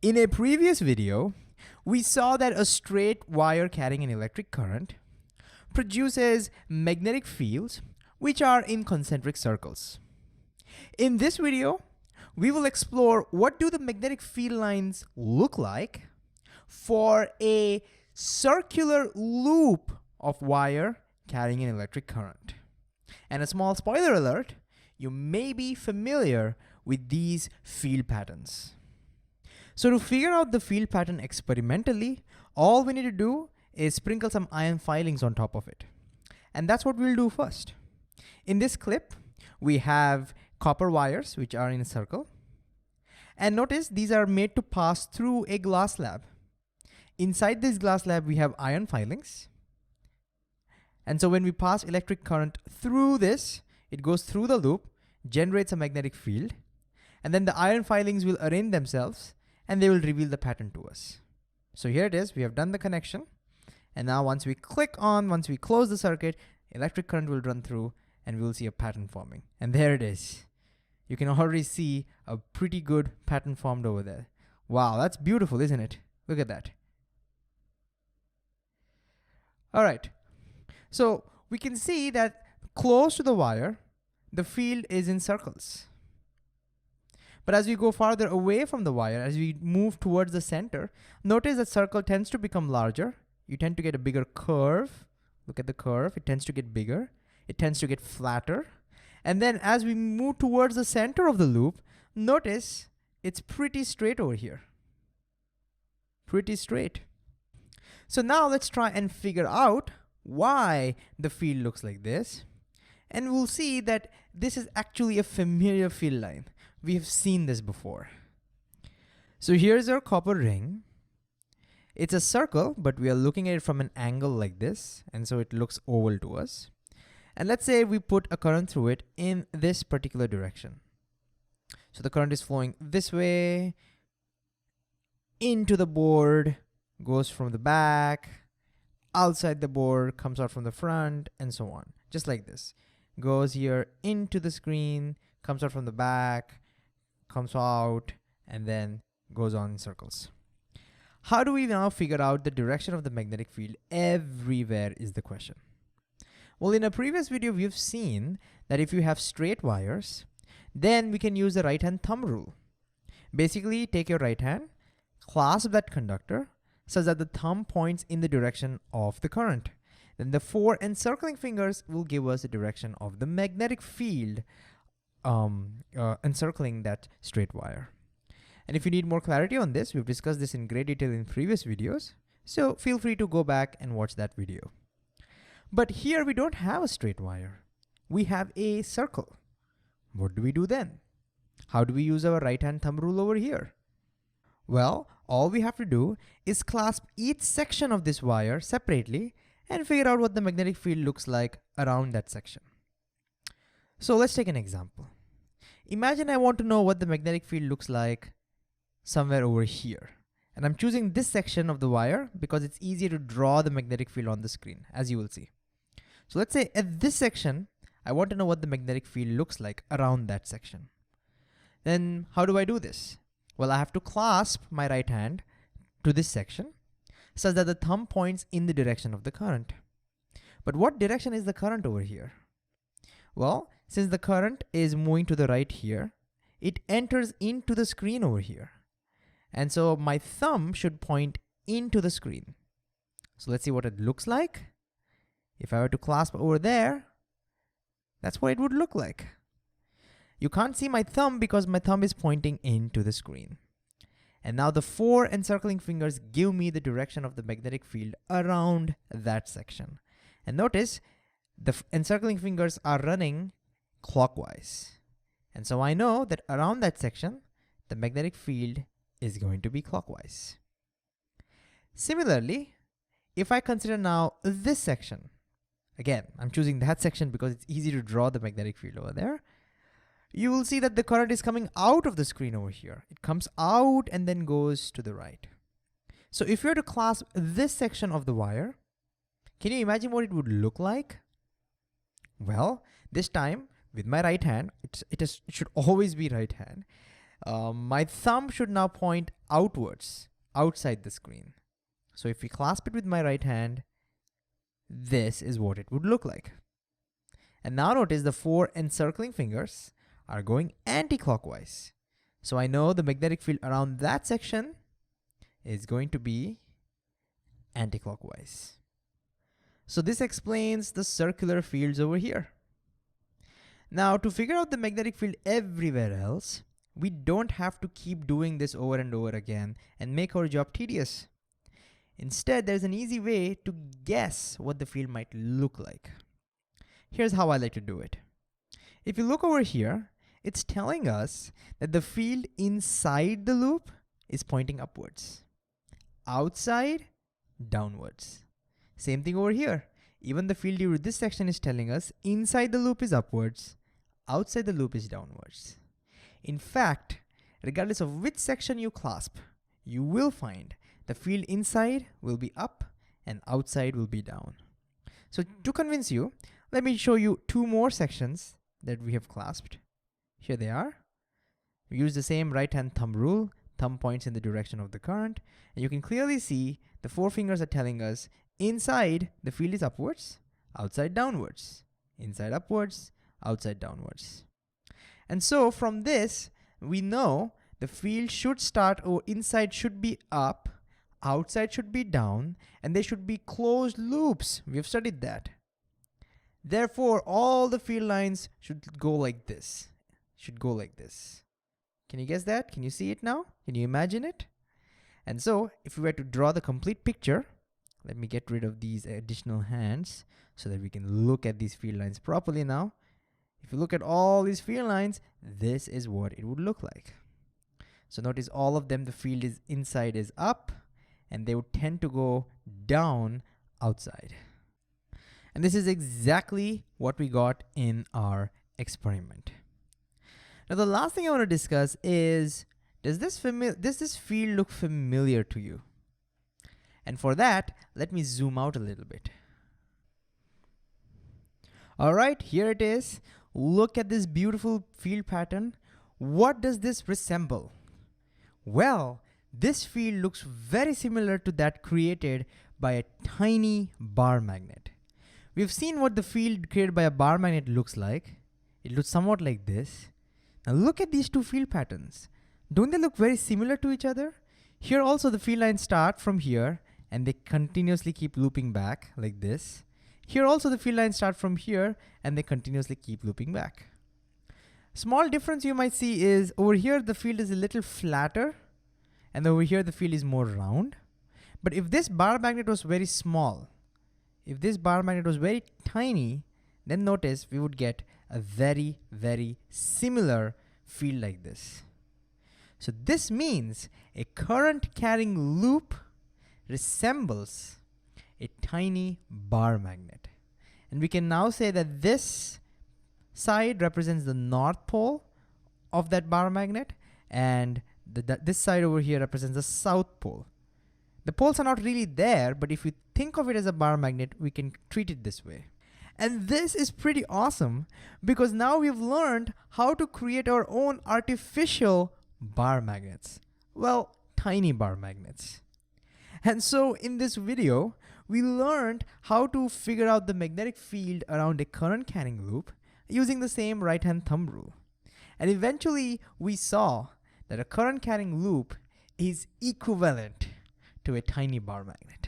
In a previous video, we saw that a straight wire carrying an electric current produces magnetic fields which are in concentric circles. In this video, we will explore what do the magnetic field lines look like for a circular loop of wire carrying an electric current. And a small spoiler alert, you may be familiar with these field patterns. So to figure out the field pattern experimentally, all we need to do is sprinkle some iron filings on top of it. And that's what we'll do first. In this clip, we have copper wires which are in a circle. And notice these are made to pass through a glass slab. Inside this glass slab, we have iron filings. And so when we pass electric current through this, it goes through the loop, generates a magnetic field, and then the iron filings will arrange themselves and they will reveal the pattern to us. So here it is, we have done the connection. And now once we close the circuit, electric current will run through and we will see a pattern forming. And there it is. You can already see a pretty good pattern formed over there. Wow, that's beautiful, isn't it? Look at that. All right, so we can see that close to the wire, the field is in circles. But as we go farther away from the wire, as we move towards the center, notice that circle tends to become larger. You tend to get a bigger curve. Look at the curve, it tends to get bigger. It tends to get flatter. And then as we move towards the center of the loop, notice it's pretty straight over here. Pretty straight. So now let's try and figure out why the field looks like this. And we'll see that this is actually a familiar field line. We have seen this before. So here's our copper ring. It's a circle, but we are looking at it from an angle like this, and so it looks oval to us. And let's say we put a current through it in this particular direction. So the current is flowing this way, into the board, goes from the back, outside the board, comes out from the front, and so on. Just like this. Goes here into the screen, comes out from the back, comes out, and then goes on in circles. How do we now figure out the direction of the magnetic field everywhere is the question. Well, in a previous video, we've seen that if you have straight wires, then we can use the right-hand thumb rule. Basically, take your right hand, clasp that conductor such that the thumb points in the direction of the current. Then the 4 encircling fingers will give us the direction of the magnetic field encircling that straight wire. And if you need more clarity on this, we've discussed this in great detail in previous videos, so feel free to go back and watch that video. But here we don't have a straight wire. We have a circle. What do we do then? How do we use our right-hand thumb rule over here? Well, all we have to do is clasp each section of this wire separately and figure out what the magnetic field looks like around that section. So let's take an example. Imagine I want to know what the magnetic field looks like somewhere over here. And I'm choosing this section of the wire because it's easier to draw the magnetic field on the screen, as you will see. So let's say at this section, I want to know what the magnetic field looks like around that section. Then how do I do this? Well, I have to clasp my right hand to this section such that the thumb points in the direction of the current. But what direction is the current over here? Well, since the current is moving to the right here, it enters into the screen over here. And so my thumb should point into the screen. So let's see what it looks like. If I were to clasp over there, that's what it would look like. You can't see my thumb because my thumb is pointing into the screen. And now the 4 encircling fingers give me the direction of the magnetic field around that section. And notice the encircling fingers are running clockwise. And so I know that around that section, the magnetic field is going to be clockwise. Similarly, if I consider now this section, again, I'm choosing that section because it's easy to draw the magnetic field over there. You will see that the current is coming out of the screen over here. It comes out and then goes to the right. So if you were to clasp this section of the wire, can you imagine what it would look like? Well, this time with my right hand, it should always be right hand. my thumb should now point outwards, outside the screen. So if we clasp it with my right hand, this is what it would look like. And now notice the 4 encircling fingers are going anti-clockwise. So I know the magnetic field around that section is going to be anti-clockwise. So this explains the circular fields over here. Now to figure out the magnetic field everywhere else, we don't have to keep doing this over and over again and make our job tedious. Instead, there's an easy way to guess what the field might look like. Here's how I like to do it. If you look over here, it's telling us that the field inside the loop is pointing upwards. Outside, downwards. Same thing over here. Even the field due to this section is telling us inside the loop is upwards, outside the loop is downwards. In fact, regardless of which section you clasp, you will find the field inside will be up and outside will be down. So to convince you, let me show you 2 more sections that we have clasped. Here they are. We use the same right hand thumb rule. Thumb points in the direction of the current. And you can clearly see the 4 fingers are telling us inside the field is upwards, outside downwards, inside upwards, outside downwards. And so from this, we know the field should start, or inside should be up, outside should be down, and they should be closed loops. We have studied that. Therefore, all the field lines should go like this. Can you guess that? Can you see it now? Can you imagine it? And so, if we were to draw the complete picture, let me get rid of these additional hands so that we can look at these field lines properly now. If you look at all these field lines, this is what it would look like. So notice all of them, the field is inside is up, and they would tend to go down outside. And this is exactly what we got in our experiment. Now the last thing I want to discuss is, does this field look familiar to you? And for that, let me zoom out a little bit. All right, here it is. Look at this beautiful field pattern. What does this resemble? Well, this field looks very similar to that created by a tiny bar magnet. We've seen what the field created by a bar magnet looks like. It looks somewhat like this. Now look at these 2 field patterns. Don't they look very similar to each other? Here also the field lines start from here and they continuously keep looping back like this. Here also the field lines start from here and they continuously keep looping back. Small difference you might see is over here the field is a little flatter and over here the field is more round. But if this bar magnet was very small, if this bar magnet was very tiny, then notice we would get a very, very similar field like this. So this means a current carrying loop resembles a tiny bar magnet. And we can now say that this side represents the north pole of that bar magnet, and this side over here represents the south pole. The poles are not really there, but if we think of it as a bar magnet, we can treat it this way. And this is pretty awesome because now we've learned how to create our own artificial bar magnets. Well, tiny bar magnets. And so in this video, we learned how to figure out the magnetic field around a current carrying loop using the same right-hand thumb rule. And eventually we saw that a current carrying loop is equivalent to a tiny bar magnet.